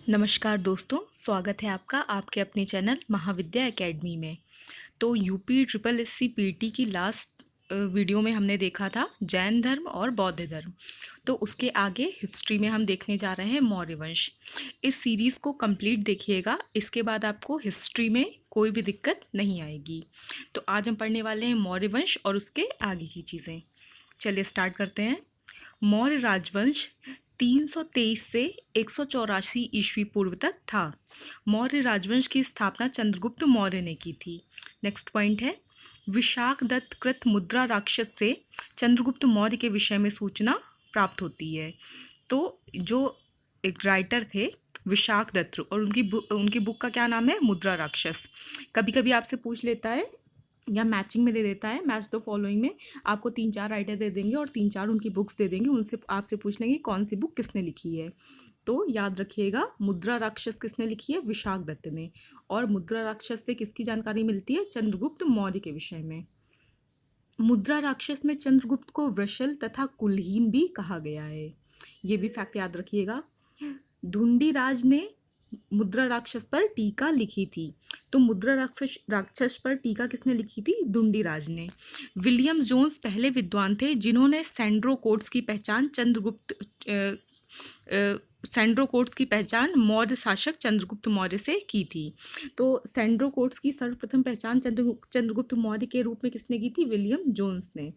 नमस्कार दोस्तों, स्वागत है आपका आपके अपने चैनल महाविद्या एकेडमी में। तो यूपी ट्रिपल एससी पीटी की लास्ट वीडियो में हमने देखा था जैन धर्म और बौद्ध धर्म। तो उसके आगे हिस्ट्री में हम देखने जा रहे हैं मौर्य वंश। इस सीरीज़ को कंप्लीट देखिएगा, इसके बाद आपको हिस्ट्री में कोई भी दिक्कत नहीं आएगी। तो आज हम पढ़ने वाले हैं मौर्य वंश और उसके आगे की चीज़ें। चलिए स्टार्ट करते हैं। मौर्य राजवंश 323 से 184 ईस्वी पूर्व तक था। मौर्य राजवंश की स्थापना चंद्रगुप्त मौर्य ने की थी। नेक्स्ट पॉइंट है, विशाख दत्त कृत मुद्रा राक्षस से चंद्रगुप्त मौर्य के विषय में सूचना प्राप्त होती है। तो जो एक राइटर थे विशाख दत्त और उनकी बुक का क्या नाम है, मुद्रा राक्षस। कभी कभी आपसे पूछ लेता है या मैचिंग में दे देता है, मैच द फॉलोइंग में आपको 3-4 राइटर दे देंगे और 3-4 उनकी बुक्स दे देंगे, उनसे आपसे पूछ लेंगे कौन सी बुक किसने लिखी है। तो याद रखिएगा, मुद्रा राक्षस किसने लिखी है, विशाख दत्त ने। और मुद्रा राक्षस से किसकी जानकारी मिलती है, चंद्रगुप्त मौर्य के विषय में। मुद्रा राक्षस में चंद्रगुप्त को वृषल तथा कुलहीन भी कहा गया है, ये भी फैक्ट याद रखिएगा। धुंडीराज ने मुद्रा राक्षस पर टीका लिखी थी। तो मुद्रा राक्षस पर टीका किसने लिखी थी, धुंडीराज ने। विलियम जोन्स पहले विद्वान थे जिन्होंने सैंड्रो कोड्स की पहचान सैंड्रो कोड्स की पहचान मौर्य शासक चंद्रगुप्त मौर्य से की थी। तो सैंड्रो कोड्स की सर्वप्रथम पहचान चंद्रगुप्त मौर्य के रूप में किसने की थी, विलियम जोन्स ने।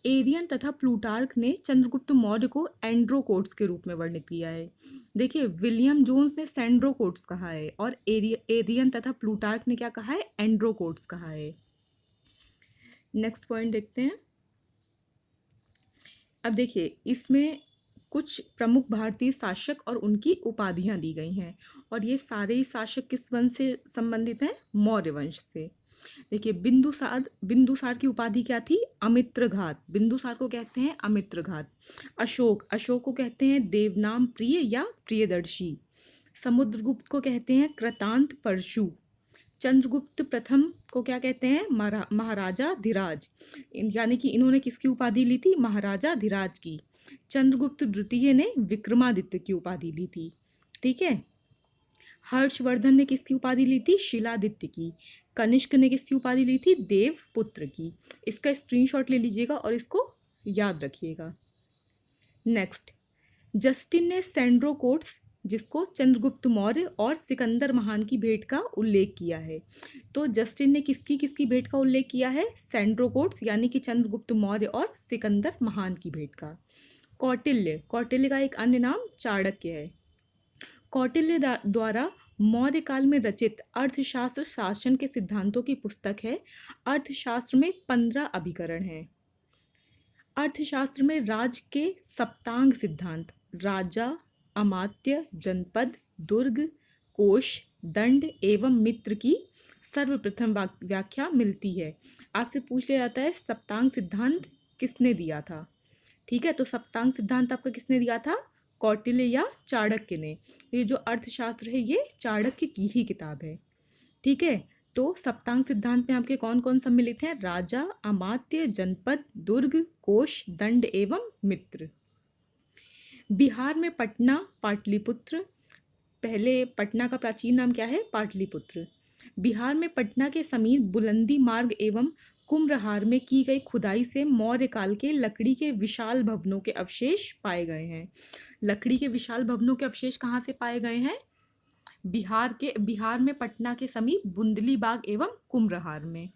एरियन तथा प्लूटार्क ने चंद्रगुप्त मौर्य को एंड्रोकोट्स के रूप में वर्णित किया है। देखिए, विलियम जोन्स ने सैंड्रोकोट्स कहा है और एरियन तथा प्लूटार्क ने क्या कहा है, एंड्रोकोट्स कहा है। नेक्स्ट पॉइंट देखते हैं। अब देखिए, इसमें कुछ प्रमुख भारतीय शासक और उनकी उपाधियां दी गई हैं और ये सारे ही शासक किस वंश से संबंधित हैं, मौर्य वंश से। देखिए, बिंदुसार की उपाधि क्या थी, अमित्रघात। बिंदुसार को कहते हैं अमित्रघात। अशोक को कहते हैं देवनाम प्रिय या प्रियदर्शी। समुद्रगुप्त को कहते हैं कृतांत परशु। चंद्रगुप्त प्रथम को क्या कहते हैं, महाराजा धीराज, यानी कि इन्होंने किसकी उपाधि ली थी, महाराजा धीराज की। चंद्रगुप्त द्वितीय ने विक्रमादित्य की उपाधि ली थी। ठीक है। हर्षवर्धन ने किसकी उपाधि ली थी, शिलादित्य की। कनिष्क ने किसकी उपाधि ली थी, देवपुत्र की। इसका स्क्रीनशॉट ले लीजिएगा और इसको याद रखिएगा। नेक्स्ट, जस्टिन ने सैंड्रोकोट्स, जिसको चंद्रगुप्त मौर्य और सिकंदर महान की भेंट का उल्लेख किया है। तो जस्टिन ने किसकी किसकी भेंट का उल्लेख किया है, सैंड्रोकोट्स यानी कि चंद्रगुप्त मौर्य और सिकंदर महान की भेंट का। कौटिल्य का एक अन्य नाम चाणक्य है। कौटिल्य द्वारा मौर्य काल में रचित अर्थशास्त्र शासन के सिद्धांतों की पुस्तक है। अर्थशास्त्र में 15 अभिकरण हैं। अर्थशास्त्र में राज के सप्तांग सिद्धांत, राजा, अमात्य, जनपद, दुर्ग, कोश, दंड एवं मित्र की सर्वप्रथम व्याख्या मिलती है। आपसे पूछ लिया जाता है सप्तांग सिद्धांत किसने दिया था। ठीक है, तो सप्तांग सिद्धांत आपका किसने दिया था, कौटिल्य या चाणक्य ने। ये जो अर्थशास्त्र है ये चाणक्य की ही किताब है। ठीक है, तो सप्तांग सिद्धांत में आपके कौन कौन सम्मिलित हैं, राजा, अमात्य, जनपद, दुर्ग, कोश, दंड एवं मित्र। बिहार में पटना, पाटलिपुत्र, पहले पटना का प्राचीन नाम क्या है, पाटलिपुत्र। बिहार में पटना के समीप बुलंदी मार्ग एवं कुम्भरहार में की गई खुदाई से मौर्य काल के लकड़ी के विशाल भवनों के अवशेष पाए गए हैं। लकड़ी के विशाल भवनों के अवशेष कहाँ से पाए गए हैं, बिहार में पटना के समीप बुंदली बाग एवं कुम्भरहार में।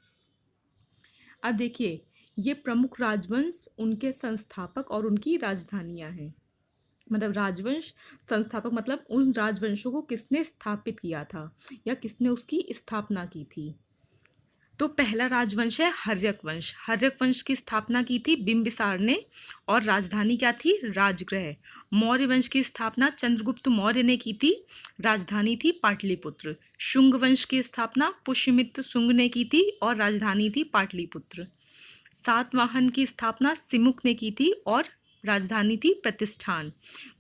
अब देखिए, ये प्रमुख राजवंश, उनके संस्थापक और उनकी राजधानियां हैं। मतलब राजवंश संस्थापक मतलब उन राजवंशों को किसने स्थापित किया था या किसने उसकी स्थापना की थी। तो पहला राजवंश है हर्यक वंश। हर्यक वंश की स्थापना की थी बिंबिसार ने और राजधानी क्या थी, राजगृह। मौर्य वंश की स्थापना चंद्रगुप्त मौर्य ने की थी, राजधानी थी पाटलिपुत्र। शुंग वंश की स्थापना पुष्यमित्र शुंग ने की थी और राजधानी थी पाटलिपुत्र। सातवाहन की स्थापना सिमुक ने की थी और राजधानी थी प्रतिष्ठान।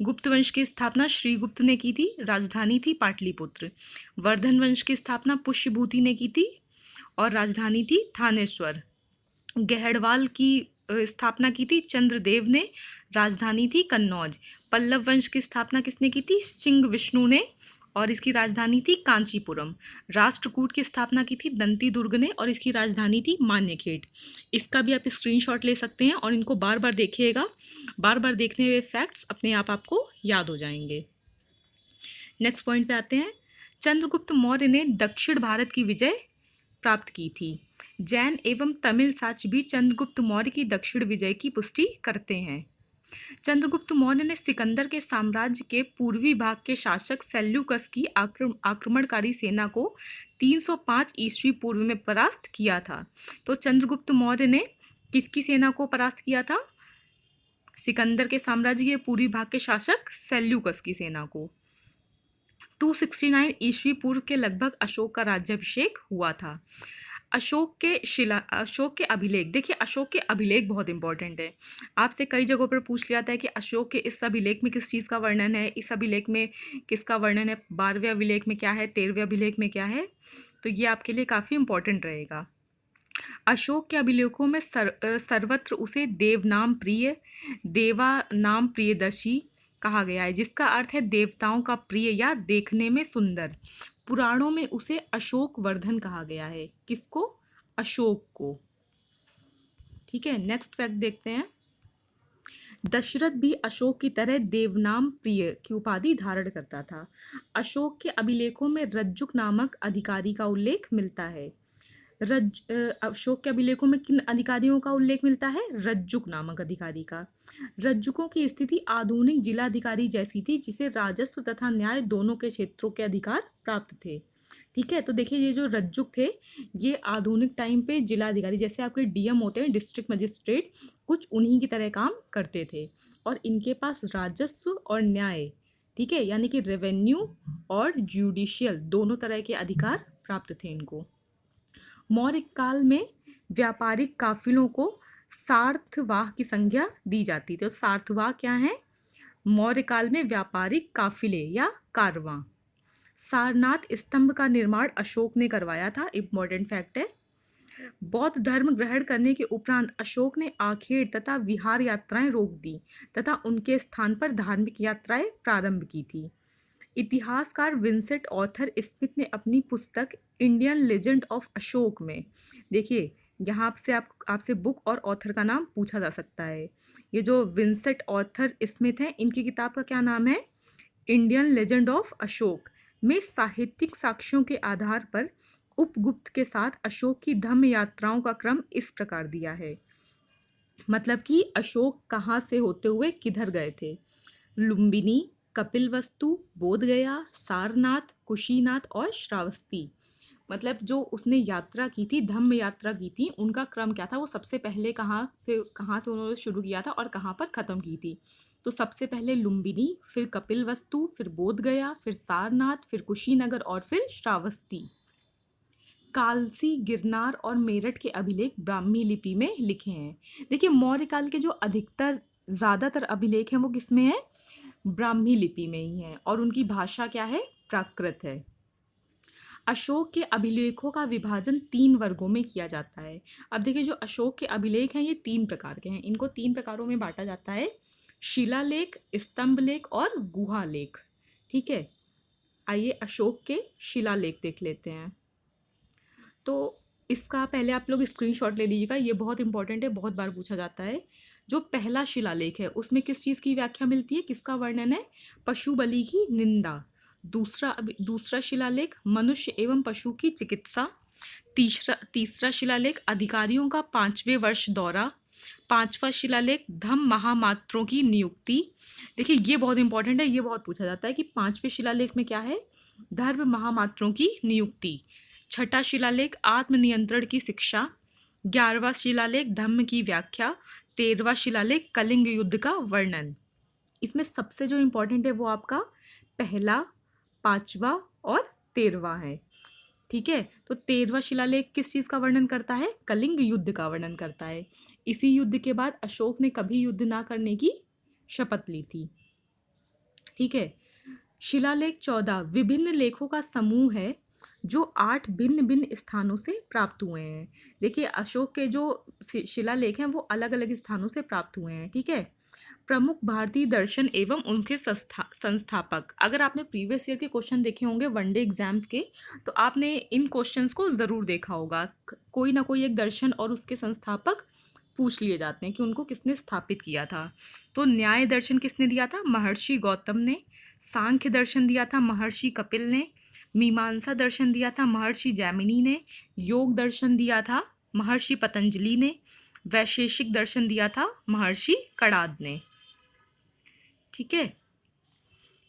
गुप्त वंश की स्थापना श्रीगुप्त ने की थी, राजधानी थी पाटलिपुत्र। वर्धन वंश की स्थापना पुष्यभूति ने की थी और राजधानी थी थानेश्वर। गहड़वाल की स्थापना की थी चंद्रदेव ने, राजधानी थी कन्नौज। पल्लव वंश की स्थापना किसने की थी, सिंह विष्णु ने और इसकी राजधानी थी कांचीपुरम। राष्ट्रकूट की स्थापना की थी दंती दुर्ग ने और इसकी राजधानी थी मान्यखेड़। इसका भी आप स्क्रीनशॉट ले सकते हैं और इनको बार बार देखिएगा। बार बार देखने हुए फैक्ट्स अपने आप आपको याद हो जाएंगे। नेक्स्ट पॉइंट पे आते हैं। चंद्रगुप्त मौर्य ने दक्षिण भारत की विजय प्राप्त की थी। जैन एवं तमिल साक्ष्य भी चंद्रगुप्त मौर्य की दक्षिण विजय की पुष्टि करते हैं। चंद्रगुप्त मौर्य ने सिकंदर के साम्राज्य के पूर्वी भाग के शासक सेल्यूकस की आक्रमणकारी सेना को 305 ईस्वी पूर्व में परास्त किया था। तो चंद्रगुप्त मौर्य ने किसकी सेना को परास्त किया था? सिकंदर के साम्राज्य के पूर्वी भाग के शासक सेल्यूकस की सेना को। 269 ईस्वी पूर्व के लगभग अशोक का राज्याभिषेक हुआ था। अशोक के अभिलेख, देखिए अशोक के अभिलेख बहुत इंपॉर्टेंट है। आपसे कई जगहों पर पूछ लिया जाता है कि अशोक के इस अभिलेख में किस चीज़ का वर्णन है, इस अभिलेख में किसका वर्णन है, 12वें अभिलेख में क्या है, 13वें अभिलेख में क्या है। तो ये आपके लिए काफ़ी इंपॉर्टेंट रहेगा। अशोक के अभिलेखों में सर्वत्र उसे देवनाम प्रिय, देवा नाम प्रियदर्शी कहा गया है, जिसका अर्थ है देवताओं का प्रिय या देखने में सुंदर। पुराणों में उसे अशोक वर्धन कहा गया है। किसको? अशोक को। ठीक है, नेक्स्ट फैक्ट देखते हैं। दशरथ भी अशोक की तरह देवनाम प्रिय की उपाधि धारण करता था। अशोक के अभिलेखों में रज्जुक नामक अधिकारी का उल्लेख मिलता है। अशोक के अभिलेखों में किन अधिकारियों का उल्लेख मिलता है? रज्जुक नामक अधिकारी का। रज्जुकों की स्थिति आधुनिक जिलाधिकारी जैसी थी, जिसे राजस्व तथा न्याय दोनों के क्षेत्रों के अधिकार प्राप्त थे। ठीक है, तो देखिए ये जो रज्जुक थे ये आधुनिक टाइम पे जिलाधिकारी, जैसे आपके डीएम होते हैं, डिस्ट्रिक्ट मजिस्ट्रेट, कुछ उन्हीं की तरह काम करते थे और इनके पास राजस्व और न्याय, ठीक है, यानी कि रेवेन्यू और जुडिशियल दोनों तरह के अधिकार प्राप्त थे इनको। मौर्य काल में व्यापारिक काफिलों को सार्थवाह की संज्ञा दी जाती थी। तो सार्थवाह क्या है? मौर्य काल में व्यापारिक काफिले या कारवां। सारनाथ स्तंभ का निर्माण अशोक ने करवाया था, इंपॉर्टेंट फैक्ट है। बौद्ध धर्म ग्रहण करने के उपरांत अशोक ने आखेड़ तथा विहार यात्राएं रोक दी तथा उनके स्थान पर धार्मिक यात्राएं प्रारंभ की थी। इतिहासकार विंसेंट ऑर्थर स्मिथ ने अपनी पुस्तक इंडियन लेजेंड ऑफ अशोक में, देखिए यहाँ से आपसे बुक और ऑथर का नाम पूछा जा सकता है। ये जो विंसेंट ऑर्थर स्मिथ हैं, इनकी किताब का क्या नाम है? इंडियन लेजेंड ऑफ अशोक में साहित्यिक साक्ष्यों के आधार पर उपगुप्त के साथ अशोक की धम्म यात्राओं का क्रम इस प्रकार दिया है। मतलब कि अशोक कहाँ से होते हुए किधर गए थे? लुम्बिनी, कपिलवस्तु, बोधगया, सारनाथ, कुशीनाथ और श्रावस्ती। मतलब जो उसने यात्रा की थी, धम्म यात्रा की थी, उनका क्रम क्या था? वो सबसे पहले कहाँ से उन्होंने शुरू किया था और कहाँ पर ख़त्म की थी? तो सबसे पहले लुम्बिनी, फिर कपिलवस्तु, फिर बोधगया, फिर सारनाथ, फिर कुशीनगर और फिर श्रावस्ती। कालसी, गिरनार और मेरठ के अभिलेख ब्राह्मी लिपि में लिखे हैं। देखिए मौर्य काल के जो ज़्यादातर अभिलेख हैं वो किस में है? ब्राह्मी लिपि में ही है और उनकी भाषा क्या है? प्राकृत है। अशोक के अभिलेखों का विभाजन 3 वर्गों में किया जाता है। अब देखिए जो अशोक के अभिलेख हैं ये 3 प्रकार के हैं। इनको 3 प्रकारों में बांटा जाता है: शिलालेख, स्तंभलेख और गुहालेख। ठीक है, आइए अशोक के शिलालेख देख लेते हैं। तो इसका पहले आप लोग स्क्रीनशॉट ले लीजिएगा, ये बहुत इंपॉर्टेंट है, बहुत बार पूछा जाता है। जो पहला शिलालेख है उसमें किस चीज़ की व्याख्या मिलती है, किसका वर्णन है? पशु बलि की निंदा। दूसरा शिलालेख मनुष्य एवं पशु की चिकित्सा। तीसरा शिलालेख अधिकारियों का 5वें वर्ष दौरा। 5वां शिलालेख धम्म महामात्रों की नियुक्ति। देखिए ये बहुत इंपॉर्टेंट है, ये बहुत पूछा जाता है कि 5वें शिलालेख में क्या है? धर्म महामात्रों की नियुक्ति। छठा शिलालेख आत्मनियंत्रण की शिक्षा। 11वां शिलालेख धम्म की व्याख्या। 13वां शिलालेख कलिंग युद्ध का वर्णन। इसमें सबसे जो इम्पोर्टेंट है वो आपका पहला, 5वां और 13वां है। ठीक है, तो 13वां शिलालेख किस चीज़ का वर्णन करता है? कलिंग युद्ध का वर्णन करता है। इसी युद्ध के बाद अशोक ने कभी युद्ध ना करने की शपथ ली थी। ठीक है, शिलालेख 14 विभिन्न लेखों का समूह है जो 8 भिन्न भिन्न स्थानों से प्राप्त हुए हैं। देखिए अशोक के जो शिलालेख हैं वो अलग अलग स्थानों से प्राप्त हुए हैं। ठीक है, प्रमुख भारतीय दर्शन एवं उनके संस्थापक। अगर आपने प्रीवियस ईयर के क्वेश्चन देखे होंगे वनडे एग्जाम्स के, तो आपने इन क्वेश्चंस को ज़रूर देखा होगा। कोई ना कोई एक दर्शन और उसके संस्थापक पूछ लिए जाते हैं कि उनको किसने स्थापित किया था। तो न्याय दर्शन किसने दिया था? महर्षि गौतम ने। सांख्य दर्शन दिया था महर्षि कपिल ने। मीमांसा दर्शन दिया था महर्षि जैमिनी ने। योग दर्शन दिया था महर्षि पतंजलि ने। वैशेषिक दर्शन दिया था महर्षि कणाद ने। ठीक है,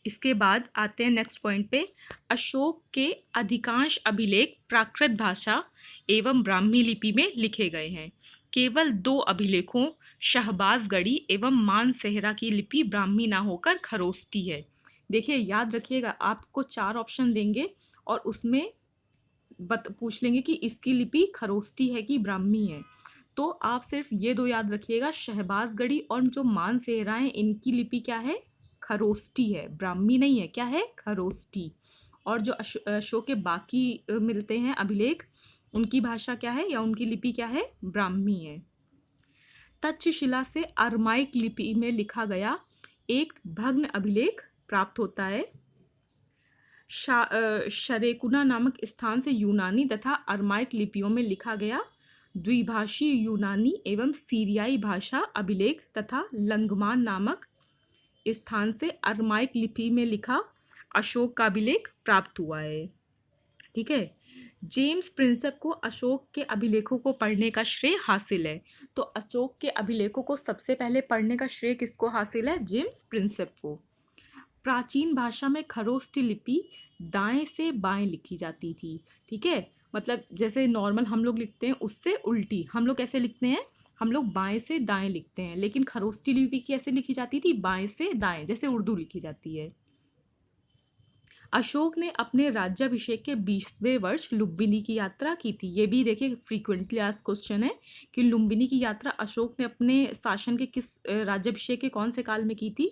इसके बाद आते हैं नेक्स्ट पॉइंट पे। अशोक के अधिकांश अभिलेख प्राकृत भाषा एवं ब्राह्मी लिपि में लिखे गए हैं। केवल 2 अभिलेखों शहबाजगढ़ी एवं मानसेहरा की लिपि ब्राह्मी ना होकर खरोष्टी है। देखिए, याद रखिएगा, आपको 4 ऑप्शन देंगे और उसमें पूछ लेंगे कि इसकी लिपि खरोष्टी है कि ब्राह्मी है। तो आप सिर्फ ये 2 याद रखिएगा, शहबाजगढ़ी और जो मानसेहरा है इनकी लिपि क्या है? खरोष्टी है, ब्राह्मी नहीं है। क्या है? खरोष्टी। और जो अशोक के बाकी मिलते हैं अभिलेख, उनकी भाषा क्या है या उनकी लिपि क्या है? ब्राह्मी है। तक्षशिला से अरमाइक लिपि में लिखा गया एक भग्न अभिलेख प्राप्त होता है। शरेकुना नामक स्थान से यूनानी तथा अरमाइक लिपियों में लिखा गया द्विभाषी यूनानी एवं सीरियाई भाषा अभिलेख तथा लंगमान नामक स्थान से अरमाइक लिपि में लिखा अशोक का अभिलेख प्राप्त हुआ है। ठीक है, जेम्स प्रिंसेप को अशोक के अभिलेखों को पढ़ने का श्रेय हासिल है। तो अशोक के अभिलेखों को सबसे पहले पढ़ने का श्रेय किसको हासिल है? जेम्स प्रिंसेप को। प्राचीन भाषा में खरोष्टी लिपि दाएं से बाएं लिखी जाती थी। ठीक है, मतलब जैसे नॉर्मल हम लोग लिखते हैं उससे उल्टी हम लोग कैसे लिखते हैं? हम लोग बाएं से दाएं लिखते हैं, लेकिन खरोष्टी लिपि कैसे लिखी जाती थी? बाएं से दाएं, जैसे उर्दू लिखी जाती है। अशोक ने अपने राज्याभिषेक के 20वें वर्ष लुम्बिनी की यात्रा की थी। ये भी देखिए फ्रीक्वेंटली आस्क्ड क्वेश्चन है कि लुम्बिनी की यात्रा अशोक ने अपने शासन के किस राज्याभिषेक के कौन से काल में की थी?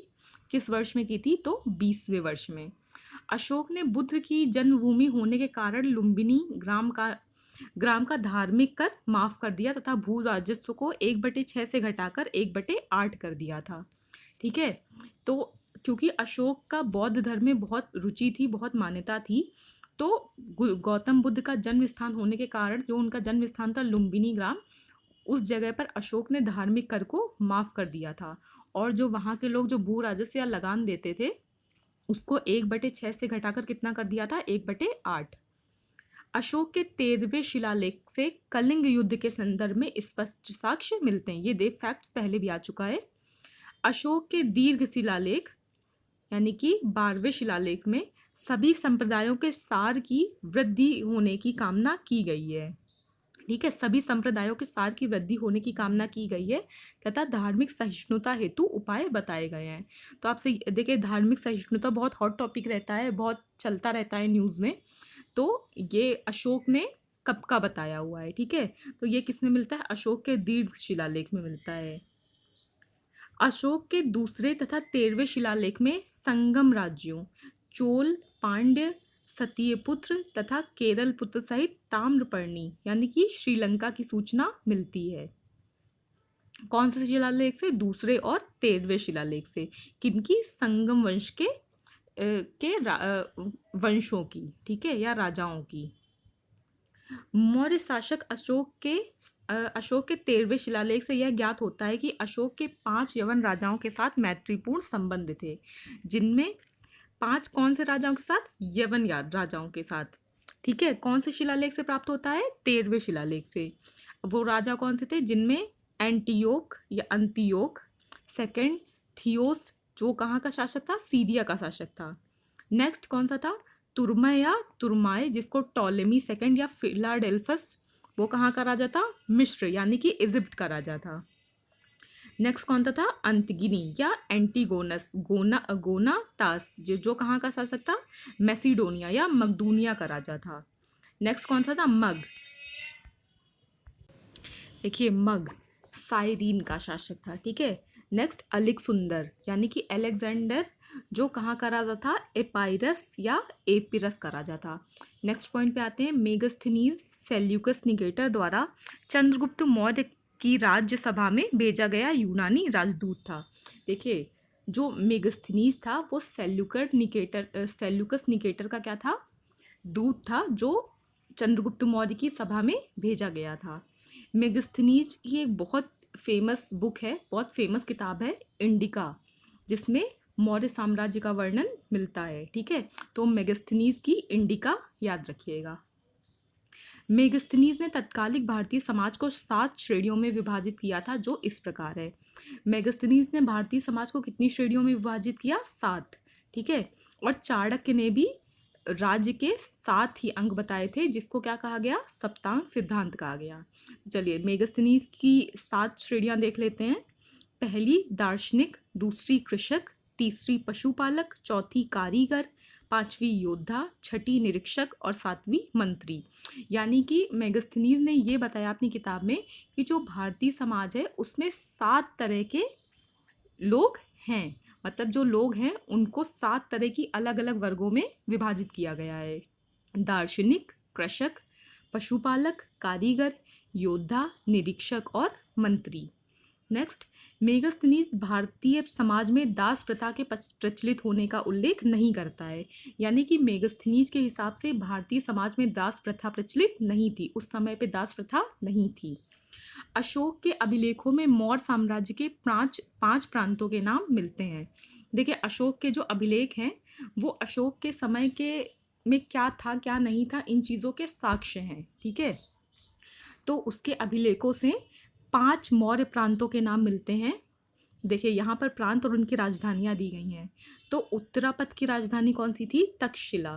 किस वर्ष में की थी? तो 20वें वर्ष में। अशोक ने बुद्ध की जन्मभूमि होने के कारण लुम्बिनी ग्राम का धार्मिक कर माफ कर दिया तथा भू राजस्व को 1/6 से घटाकर 1/8 कर दिया था। ठीक है, तो क्योंकि अशोक का बौद्ध धर्म में बहुत रुचि थी, बहुत मान्यता थी, तो गौतम बुद्ध का जन्म स्थान होने के कारण जो उनका जन्म स्थान था लुम्बिनी ग्राम, उस जगह पर अशोक ने धार्मिक कर को माफ कर दिया था। और जो वहाँ के लोग जो भू राजस्व या लगान देते थे उसको 1/6 से घटाकर कितना कर दिया था? 1/8। अशोक के 13वें शिलालेख से कलिंग युद्ध के संदर्भ में स्पष्ट साक्ष्य मिलते हैं। ये देव फैक्ट्स पहले भी आ चुका है। अशोक के दीर्घ शिलालेख यानी कि 12वें शिलालेख में सभी संप्रदायों के सार की वृद्धि होने की कामना की गई है। ठीक है, सभी संप्रदायों के सार की वृद्धि होने की कामना की गई है तथा धार्मिक सहिष्णुता हेतु उपाय बताए गए हैं। तो आपसे देखिए, धार्मिक सहिष्णुता बहुत हॉट टॉपिक रहता है, बहुत चलता रहता है न्यूज़ में। तो ये अशोक ने कब का बताया हुआ है। ठीक है, तो ये किस में मिलता है? अशोक के दीर्घ शिलालेख में मिलता है। अशोक के दूसरे तथा 13वें शिलालेख में संगम राज्यों चोल, पांड्य, सत्यपुत्र तथा केरल पुत्र सहित ताम्रपर्णी यानी कि श्रीलंका की सूचना मिलती है। कौन से शिलालेख से? दूसरे और 13वें शिलालेख से। किनकी? संगम वंश के वंशों की। ठीक है, या राजाओं की। मौर्य शासक अशोक के 13वें शिलालेख से यह ज्ञात होता है कि अशोक के 5 यवन राजाओं के साथ मैत्रीपूर्ण संबंध थे, जिनमें 5 कौन से राजाओं के साथ? यवन राजाओं के साथ। ठीक है, कौन से शिलालेख से प्राप्त होता है? 13वें शिलालेख से। वो राजा कौन से थे? जिनमें एंटियोक या अंतियोक, सेकंड थियोस जो कहाँ का शासक था? सीरिया का शासक था। नेक्स्ट कौन सा था? तुर्मा या तुर्माए जिसको टॉलेमी सेकंड या फिलाडेल्फस, वो कहाँ का राजा था? मिस्र यानी कि इजिप्ट का राजा था। नेक्स्ट कौन था? अंतगिनी या एंटीगोनस गोना तास जो कहाँ का शासक था? मैसिडोनिया या मकदूनिया का राजा था। नेक्स्ट कौन सा था? मग। देखिए, मग साइरीन का शासक था। ठीक है, नेक्स्ट अलेक्सुंदर यानी कि अलेक्जेंडर जो कहाँ का राजा था? एपाइरस या एपिरस का राजा था। नेक्स्ट पॉइंट पे आते हैं। मेगस्थनीज सेल्यूकस निकेटर द्वारा चंद्रगुप्त मौर्य की राज्यसभा में भेजा गया यूनानी राजदूत था। देखिए, जो मेगास्थनीज था वो सेल्यूकस निकेटर का क्या था, दूत था, जो चंद्रगुप्त मौर्य की सभा में भेजा गया था। मेगास्थनीज की एक बहुत फेमस बुक है, बहुत फेमस किताब है, इंडिका, जिसमें मौर्य साम्राज्य का वर्णन मिलता है। ठीक है, तो मेगास्थनीज की इंडिका याद रखिएगा। मेगास्थनीज ने तत्कालिक भारतीय समाज को 7 श्रेणियों में विभाजित किया था, जो इस प्रकार है। मेगास्थनीज ने भारतीय समाज को कितनी श्रेणियों में विभाजित किया? 7। ठीक है, और चाणक्य ने भी राज्य के 7 ही अंग बताए थे, जिसको क्या कहा गया? सप्तांग सिद्धांत कहा गया। चलिए, मेगास्थनीज की 7 श्रेणियां देख लेते हैं। पहली दार्शनिक, दूसरी कृषक, तीसरी पशुपालक, चौथी कारीगर, पांचवी योद्धा, छठी निरीक्षक और सातवीं मंत्री। यानी कि मेगास्थनीज ने ये बताया अपनी किताब में कि जो भारतीय समाज है उसमें 7 तरह के लोग हैं, मतलब जो लोग हैं उनको 7 तरह की अलग अलग वर्गों में विभाजित किया गया है। दार्शनिक, कृषक, पशुपालक, कारीगर, योद्धा, निरीक्षक और मंत्री। नेक्स्ट, मेगास्थनीज भारतीय समाज में दास प्रथा के प्रचलित होने का उल्लेख नहीं करता है। यानी कि मेगास्थनीज के हिसाब से भारतीय समाज में दास प्रथा प्रचलित नहीं थी, उस समय पे दास प्रथा नहीं थी। अशोक के अभिलेखों में मौर्य साम्राज्य के पांच प्रांतों के नाम मिलते हैं। देखिए, अशोक के जो अभिलेख हैं वो अशोक के समय के में क्या था क्या नहीं था इन चीज़ों के साक्ष्य हैं। ठीक है, तो उसके अभिलेखों से 5 मौर्य प्रांतों के नाम मिलते हैं। देखिए, यहाँ पर प्रांत और उनकी राजधानियाँ दी गई हैं। तो उत्तरापथ की राजधानी कौन सी थी? तक्षशिला।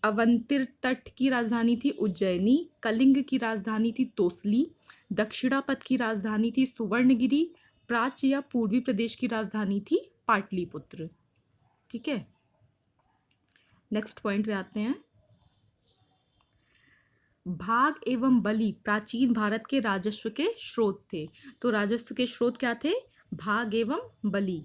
अवंतिर तट की राजधानी थी उज्जैनी। कलिंग की राजधानी थी तोसली। दक्षिणापथ की राजधानी थी सुवर्णगिरी। प्राच्य या पूर्वी प्रदेश की राजधानी थी पाटलिपुत्र। ठीक है, नेक्स्ट पॉइंट पे आते हैं। भाग एवं बलि प्राचीन भारत के राजस्व के स्रोत थे। तो राजस्व के स्रोत क्या थे? भाग एवं बलि।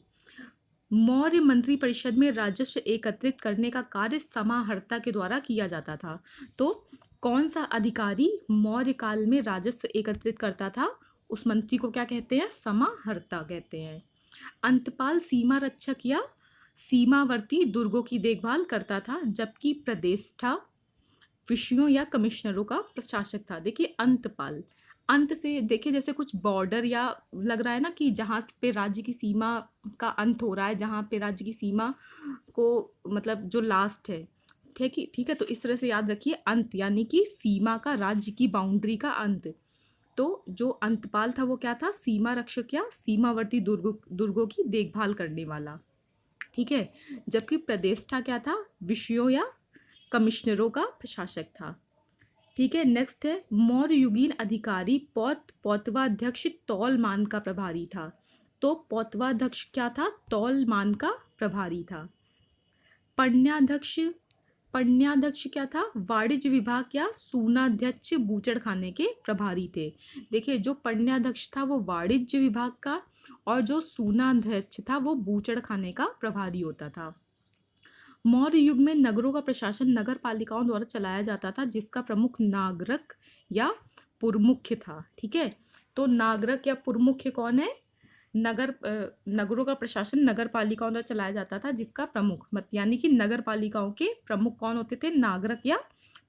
मौर्य मंत्री परिषद में राजस्व एकत्रित करने का कार्य समाहर्ता के द्वारा किया जाता था। तो कौन सा अधिकारी मौर्य काल में राजस्व एकत्रित करता था? उस मंत्री को क्या कहते हैं? समाहर्ता कहते हैं। अंतपाल सीमा रक्षक या सीमावर्ती दुर्गों की देखभाल करता था, जबकि प्रदेष्टा विषयों या कमिश्नरों का प्रशासक था। देखिए, अंतपाल, अंत से देखिए जैसे कुछ बॉर्डर या लग रहा है ना कि जहाँ पे राज्य की सीमा का अंत हो रहा है, जहाँ पे राज्य की सीमा को मतलब जो लास्ट है। ठीक है, तो इस तरह से याद रखिए, अंत यानी कि सीमा का, राज्य की बाउंड्री का अंत। तो जो अंतपाल था वो क्या था? सीमा रक्षक या सीमावर्ती दुर्गों की देखभाल करने वाला। ठीक है, जबकि प्रदेष्टा क्या था? विषयों या कमिश्नरों का प्रशासक था। ठीक है, नेक्स्ट है मौर्य युगीन अधिकारी पौतवाध्यक्ष तौलमान का प्रभारी था। तो पौतवाध्यक्ष क्या था? तौलमान का प्रभारी था। पण्याध्यक्ष पण्याध्यक्ष क्या था? वाणिज्य विभाग या सूनाध्यक्ष बूचड़खाने के प्रभारी थे। देखिए, जो पण्याध्यक्ष था वो वाणिज्य विभाग का, और जो सूनाध्यक्ष था वो बूचड़खाने का प्रभारी होता था। मौर्य युग में नगरों का प्रशासन नगर पालिकाओं द्वारा चलाया जाता था, जिसका प्रमुख नागरक या पुरमुख्य था। ठीक है, तो नागरक या पुरमुख्य कौन है? नगरों का प्रशासन नगर पालिकाओं द्वारा चलाया जाता था, जिसका प्रमुख यानी कि नगर पालिकाओं के प्रमुख कौन होते थे? नागरक या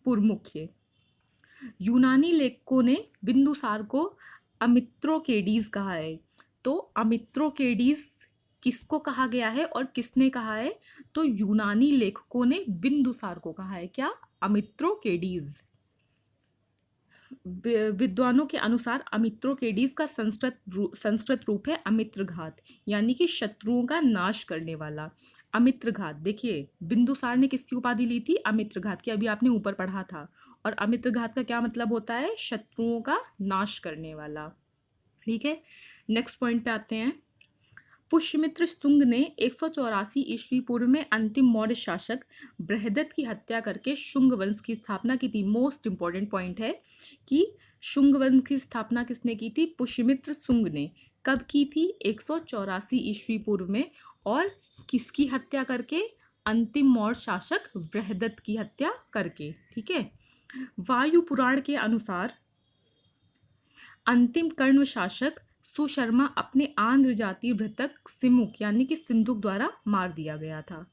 पुरमुख्य। यूनानी लेखकों ने बिंदुसार को अमित्रोकेडीज कहा है। तो अमित्रोकेडीज किसको कहा गया है और किसने कहा है? तो यूनानी लेखकों ने बिंदुसार को कहा है। क्या? अमित्रोकेडीज। विद्वानों के अनुसार अमित्रोकेडीज का संस्कृत रूप है अमित्रघात, यानी कि शत्रुओं का नाश करने वाला। अमित्रघात, देखिए बिंदुसार ने किसकी उपाधि ली थी? अमित्रघात की, अभी आपने ऊपर पढ़ा था। और अमित्रघात का क्या मतलब होता है? शत्रुओं का नाश करने वाला। ठीक है, नेक्स्ट पॉइंट पे आते हैं। पुष्यमित्र शुंग ने 184 ईस्वी पूर्व में अंतिम मौर्य शासक बृहदत्त की हत्या करके शुंग वंश की स्थापना की थी। मोस्ट इंपॉर्टेंट पॉइंट है कि शुंग वंश की स्थापना किसने की थी? पुष्यमित्र शुंग ने। कब की थी? 184 ईस्वी पूर्व में। और किसकी हत्या करके? अंतिम मौर्य शासक बृहदत्त की हत्या करके। ठीक है, वायु पुराण के अनुसार अंतिम कर्ण शासक सुशर्मा अपने आंध्र जातीय भृतक सिमुक यानी कि सिंधुक द्वारा मार दिया गया था।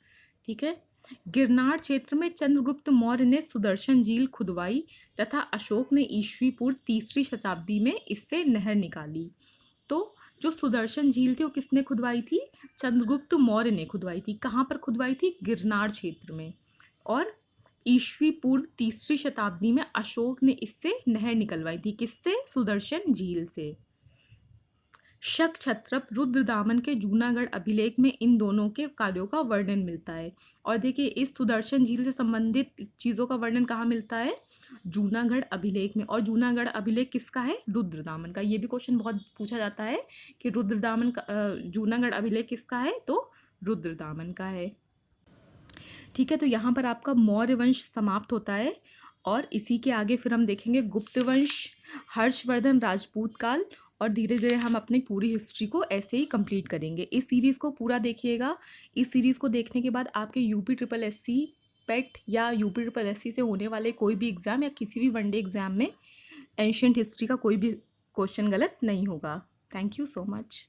ठीक है। गिरनार क्षेत्र में चंद्रगुप्त मौर्य ने सुदर्शन झील खुदवाई तथा अशोक ने ईस्वी पूर्व 3री शताब्दी में इससे नहर निकाली। तो जो सुदर्शन झील थी वो किसने खुदवाई थी? चंद्रगुप्त मौर्य ने खुदवाई थी। कहाँ पर खुदवाई थी? गिरनार क्षेत्र में। और ईस्वी पूर्व 3री शताब्दी में अशोक ने इससे नहर निकलवाई थी। किससे? सुदर्शन झील से। शक छत्रप रुद्रदामन के जूनागढ़ अभिलेख में इन दोनों के कार्यों का वर्णन मिलता है। और देखिए इस सुदर्शन झील से संबंधित चीज़ों का वर्णन कहाँ मिलता है? जूनागढ़ अभिलेख में। और जूनागढ़ अभिलेख किसका है? रुद्रदामन का। ये भी क्वेश्चन बहुत पूछा जाता है कि रुद्रदामन का जूनागढ़ अभिलेख किसका है? तो रुद्रदामन का है। ठीक है, तो यहाँ पर आपका मौर्य वंश समाप्त होता है और इसी के आगे फिर हम देखेंगे गुप्त वंश, हर्षवर्धन राजपूत काल, और धीरे धीरे हम अपनी पूरी हिस्ट्री को ऐसे ही कंप्लीट करेंगे। इस सीरीज़ को पूरा देखिएगा। इस सीरीज़ को देखने के बाद आपके यूपी ट्रिपल एससी पेट या यूपी ट्रिपल एससी से होने वाले कोई भी एग्ज़ाम या किसी भी वनडे एग्ज़ाम में एंशियंट हिस्ट्री का कोई भी क्वेश्चन गलत नहीं होगा। Thank you so much.